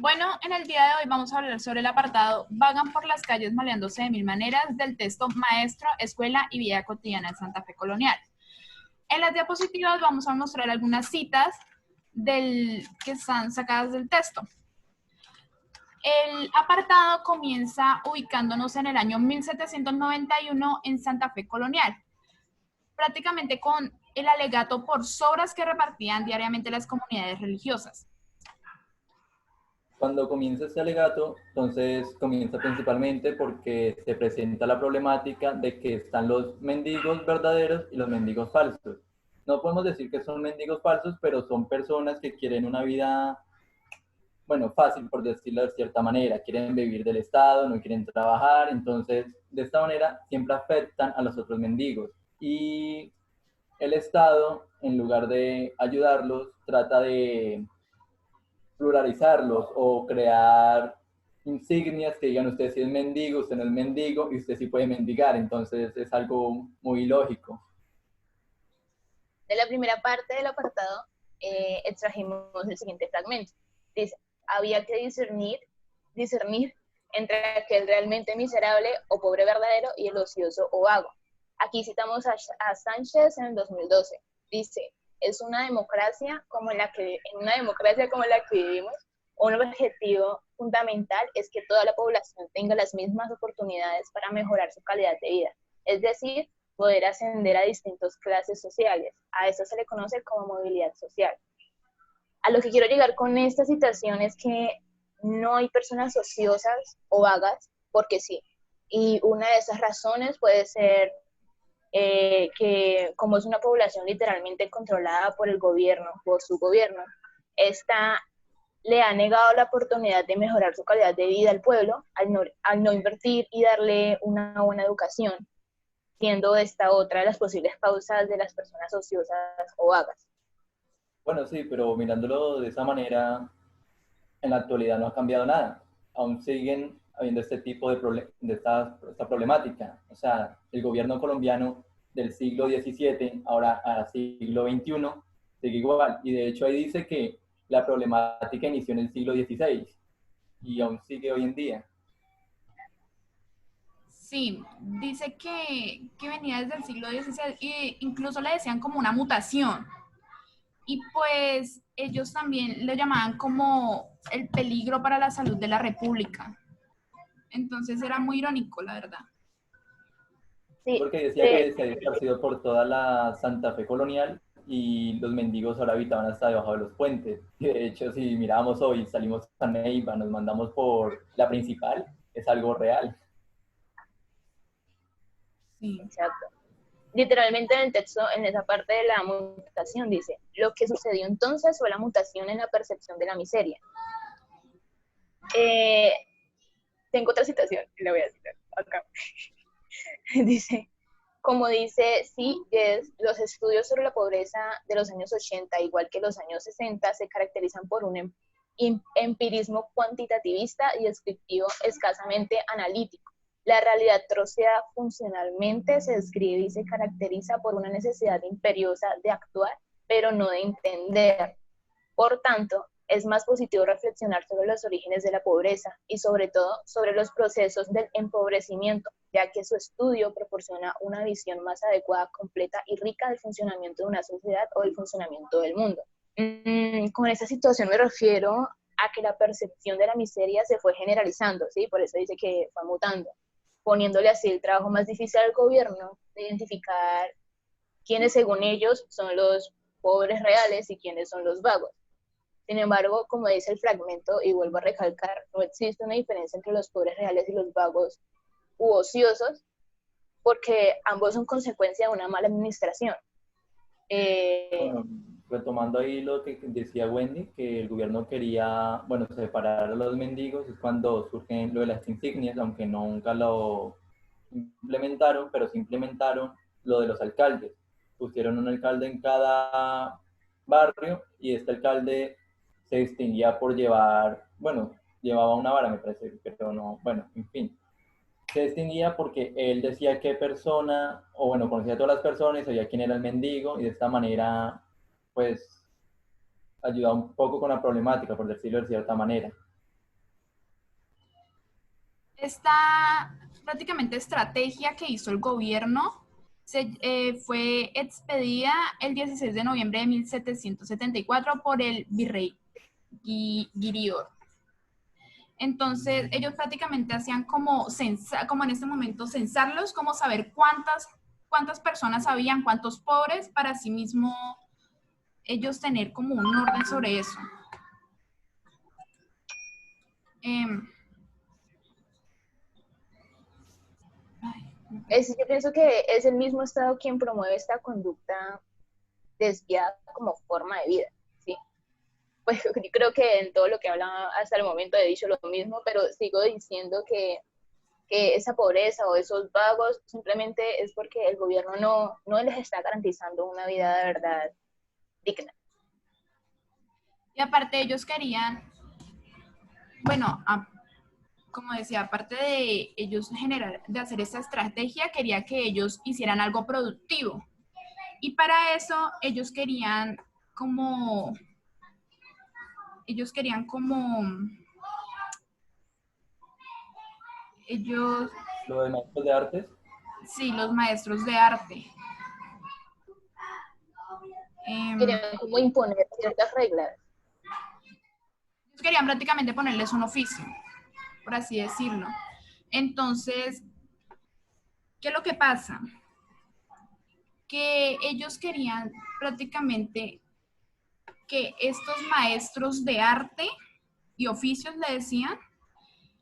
Bueno, en el día de hoy vamos a hablar sobre el apartado Vagan por las calles maleándose de mil maneras del texto Maestro, Escuela y Vida Cotidiana en Santa Fe Colonial. En las diapositivas vamos a mostrar algunas citas que están sacadas del texto. El apartado comienza ubicándonos en el año 1791 en Santa Fe Colonial, prácticamente con el alegato por sobras que repartían diariamente las comunidades religiosas. Cuando comienza este alegato, entonces comienza principalmente porque se presenta la problemática de que están los mendigos verdaderos y los mendigos falsos. No podemos decir que son mendigos falsos, pero son personas que quieren una vida, bueno, fácil por decirlo de cierta manera. Quieren vivir del Estado, no quieren trabajar, entonces de esta manera siempre afectan a los otros mendigos. Y el Estado, en lugar de ayudarlos, trata de pluralizarlos o crear insignias que digan usted sí es mendigo, usted no es mendigo y usted sí puede mendigar. Entonces es algo muy lógico. De la primera parte del apartado extrajimos el siguiente fragmento. Dice, había que discernir entre aquel realmente miserable o pobre verdadero y el ocioso o vago. Aquí citamos a Sánchez en el 2012. Dice, es una democracia como en una democracia como la que vivimos, un objetivo fundamental es que toda la población tenga las mismas oportunidades para mejorar su calidad de vida. Es decir, poder ascender a distintas clases sociales. A eso se le conoce como movilidad social. A lo que quiero llegar con esta citación es que no hay personas ociosas o vagas, porque sí. Y una de esas razones puede ser que como es una población literalmente controlada por el gobierno, por su gobierno, esta le ha negado la oportunidad de mejorar su calidad de vida al pueblo al no invertir y darle una buena educación, siendo esta otra de las posibles causas de las personas ociosas o vagas. Bueno, sí, pero mirándolo de esa manera, en la actualidad no ha cambiado nada. Aún siguen habiendo este tipo de esta problemática. O sea, el gobierno colombiano del siglo XVII, ahora al siglo XXI, sigue igual. Y de hecho ahí dice que la problemática inició en el siglo XVI y aún sigue hoy en día. Sí, dice que venía desde el siglo XVI e incluso le decían como una mutación. Y pues ellos también lo llamaban como el peligro para la salud de la República. Entonces era muy irónico, la verdad. Sí, Porque decía que se había esparcido por toda la Santa Fe colonial y los mendigos ahora habitaban hasta debajo de los puentes. Y de hecho, si miramos hoy, salimos a Neiva, nos mandamos por la principal, es algo real. Sí. exacto. Literalmente en el texto, en esa parte de la mutación, dice, lo que sucedió entonces fue la mutación en la percepción de la miseria. Tengo otra citación, y la voy a citar acá. Dice, como dice Yes, los estudios sobre la pobreza de los años 80, igual que los años 60, se caracterizan por un empirismo cuantitativista y descriptivo escasamente analítico. La realidad troceada funcionalmente se describe y se caracteriza por una necesidad imperiosa de actuar, pero no de entender. Por tanto, es más positivo reflexionar sobre los orígenes de la pobreza y sobre todo sobre los procesos del empobrecimiento, ya que su estudio proporciona una visión más adecuada, completa y rica del funcionamiento de una sociedad o del funcionamiento del mundo. Con esta situación me refiero a que la percepción de la miseria se fue generalizando, ¿sí? Por eso dice que fue mutando, poniéndole así el trabajo más difícil al gobierno de identificar quiénes según ellos son los pobres reales y quiénes son los vagos. Sin embargo, como dice el fragmento, y vuelvo a recalcar, no existe una diferencia entre los pobres reales y los vagos u ociosos, porque ambos son consecuencia de una mala administración. Bueno, retomando ahí lo que decía Wendy, que el gobierno quería, bueno, separar a los mendigos, es cuando surgen lo de las insignias, aunque nunca lo implementaron, pero sí implementaron lo de los alcaldes. Pusieron un alcalde en cada barrio y este alcalde se distinguía por llevar, bueno, llevaba una vara, me parece, pero no, bueno, en fin. Se distinguía porque él decía qué persona, o bueno, conocía a todas las personas, sabía quién era el mendigo y de esta manera, pues, ayudaba un poco con la problemática, por decirlo de cierta manera. Esta prácticamente estrategia que hizo el gobierno fue expedida el 16 de noviembre de 1774 por el virrey Guirior. Entonces, ellos prácticamente hacían como en este momento censarlos, como saber cuántas personas habían, cuántos pobres, para sí mismo ellos tener como un orden sobre eso. Yo pienso que es el mismo Estado quien promueve esta conducta desviada como forma de vida, ¿sí? Pues yo creo que en todo lo que hablaba hasta el momento he dicho lo mismo, pero sigo diciendo que esa pobreza o esos vagos simplemente es porque el gobierno no les está garantizando una vida de verdad digna. Y aparte ellos querían, bueno, como decía, aparte de ellos de hacer esta estrategia, quería que ellos hicieran algo productivo. Y para eso ellos, Lo de maestros de artes. sí, los maestros de arte. Querían como imponer ciertas reglas. Ellos querían prácticamente ponerles un oficio, por así decirlo. Entonces, ¿qué es lo que pasa? Que ellos querían prácticamente que estos maestros de arte y oficios, le decían,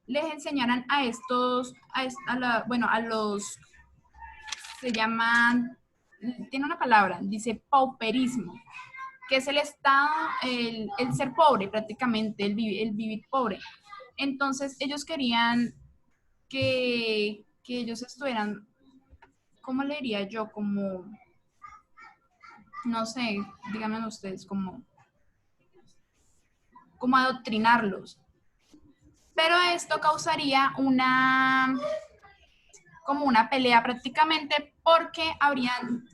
les enseñaran a estos, a los, se llaman, tiene una palabra, dice pauperismo, que es el estado, el ser pobre prácticamente, el vivir pobre. Entonces ellos querían que ellos estuvieran, ¿cómo le diría yo? Como, no sé, díganme ustedes, como adoctrinarlos. Pero esto causaría como una pelea prácticamente, porque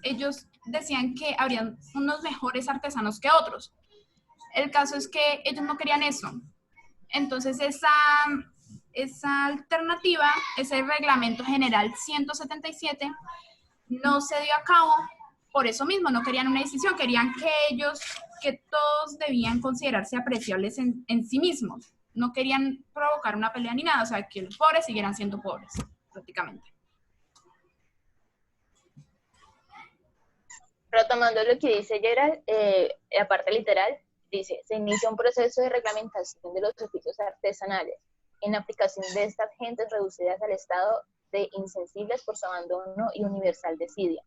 ellos decían que habrían unos mejores artesanos que otros. El caso es que ellos no querían eso. Entonces esa alternativa, ese reglamento general 177, no se dio a cabo por eso mismo, no querían una decisión, querían que todos debían considerarse apreciables en sí mismos. No querían provocar una pelea ni nada, o sea, que los pobres siguieran siendo pobres, prácticamente. Retomando lo que dice Gerald, la parte literal, dice, se inicia un proceso de reglamentación de los oficios artesanales, en aplicación de estas gentes reducidas al estado de insensibles por su abandono y universal desidia.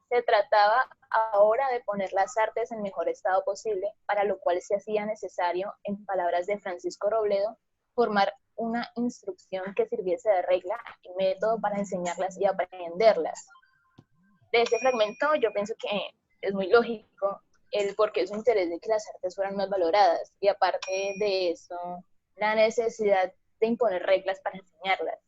Se trataba ahora de poner las artes en mejor estado posible, para lo cual se hacía necesario, en palabras de Francisco Robledo, formar una instrucción que sirviese de regla y método para enseñarlas y aprenderlas. De este fragmento yo pienso que es muy lógico el por qué su interés de que las artes fueran más valoradas, y aparte de eso, la necesidad de imponer reglas para enseñarlas.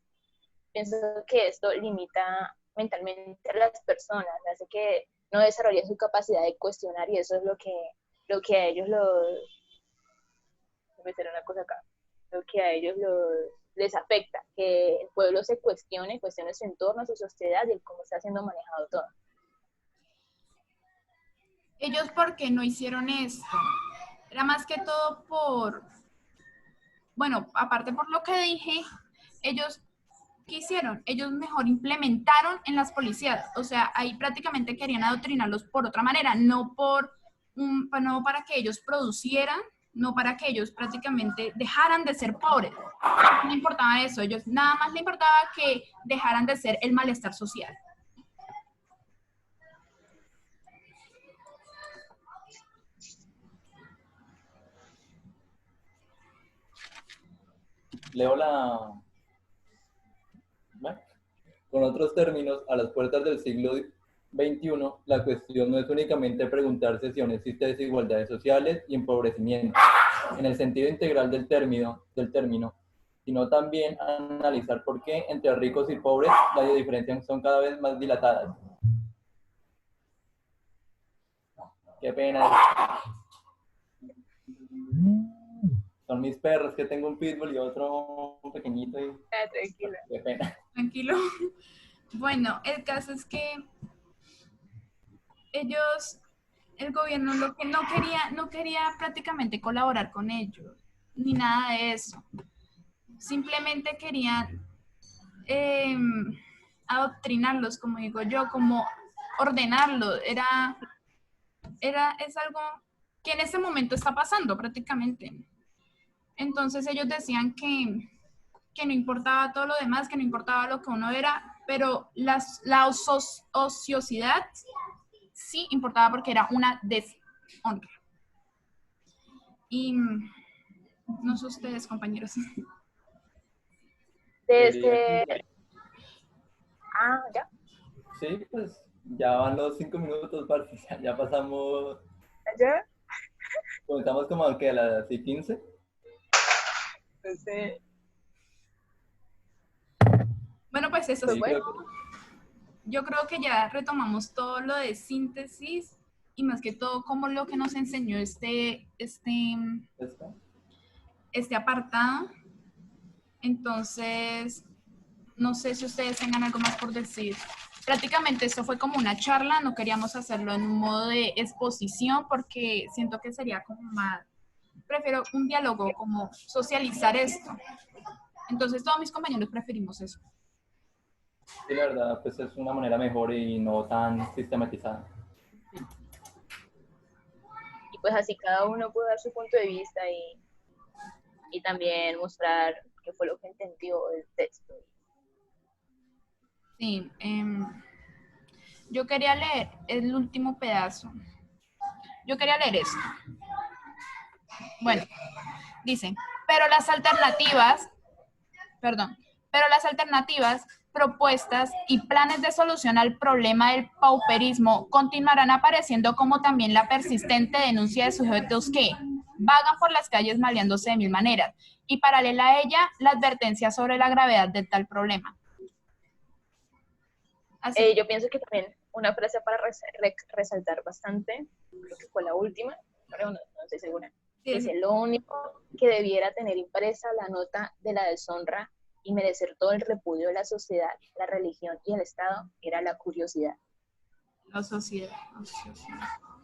Pienso que esto limita mentalmente a las personas, hace que no desarrollen su capacidad de cuestionar, y eso es lo que a ellos les afecta, que el pueblo se cuestione su entorno, su sociedad y cómo está siendo manejado todo. Ellos, ¿por qué no hicieron esto? Era más que todo bueno, aparte por lo que dije, ellos, ¿qué hicieron? Ellos mejor implementaron en las policías, o sea, ahí prácticamente querían adoctrinarlos por otra manera, no para que ellos producieran, no para que ellos prácticamente dejaran de ser pobres. No le importaba eso, ellos nada más le importaba que dejaran de ser el malestar social. Leo Con otros términos, a las puertas del siglo XXI, la cuestión no es únicamente preguntarse si aún existe desigualdades sociales y empobrecimiento, en el sentido integral del término, sino también analizar por qué entre ricos y pobres las diferencias son cada vez más dilatadas. Qué pena. Son mis perros, que tengo un pitbull y otro pequeñito y Ah, tranquila. qué pena. Tranquilo. Bueno, el caso es que ellos, el gobierno lo que no quería prácticamente colaborar con ellos, ni nada de eso. Simplemente querían eh, adoctrinarlos, como digo yo, como ordenarlos. Es algo que en este momento está pasando prácticamente. Entonces ellos decían que no importaba todo lo demás, que no importaba lo que uno era, pero ociosidad sí importaba porque era una deshonra. Y no sé ustedes, compañeros. Diría Desde... que Ah, ya. sí, pues ya van los 5 minutos, parce, ya pasamos, ¿Ya? comenzamos como que a las 15. Entonces, Bueno, pues eso pues Sí, es bueno, creo que yo creo que ya retomamos todo lo de síntesis y más que todo como lo que nos enseñó está. este apartado. Entonces, no sé si ustedes tengan algo más por decir. Prácticamente esto fue como una charla, no queríamos hacerlo en un modo de exposición porque siento que sería como más, prefiero un diálogo, como socializar esto. Entonces todos mis compañeros preferimos eso. Sí, la verdad, pues es una manera mejor y no tan sistematizada. y pues así cada uno puede dar su punto de vista y también mostrar qué fue lo que entendió del texto. Sí, yo quería leer el último pedazo. Yo quería leer esto. Bueno, dice, pero las alternativas, perdón, pero las alternativas, propuestas y planes de solución al problema del pauperismo continuarán apareciendo como también la persistente denuncia de sujetos que vagan por las calles maleándose de mil maneras y paralela a ella la advertencia sobre la gravedad de tal problema. Así, Yo pienso que también una frase para resaltar bastante, creo que fue la última, pero no estoy segura. sí, Dice, lo único que debiera tener impresa la nota de la deshonra y merecer todo el repudio de la sociedad, la religión y el Estado era la curiosidad. la sociedad,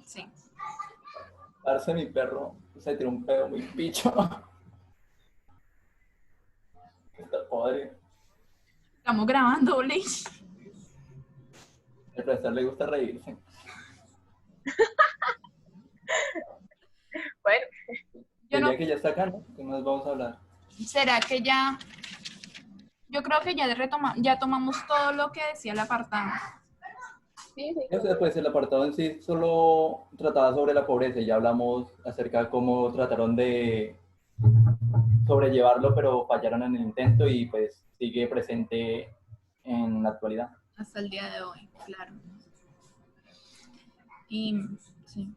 sí. Parce, mi perro se tiró un pedo muy picho. Está podre. Estamos grabando, Blake. Al profesor le gusta reírse. Bueno, Yo no, Diría que ya está acá, ¿no? ¿Qué más vamos a hablar? ¿será que ya? Yo creo que ya tomamos todo lo que decía el apartado. sí, sí, O sea, pues el apartado en sí solo trataba sobre la pobreza y ya hablamos acerca de cómo trataron de sobrellevarlo, pero fallaron en el intento y pues sigue presente en la actualidad. Hasta el día de hoy, claro. Y sí.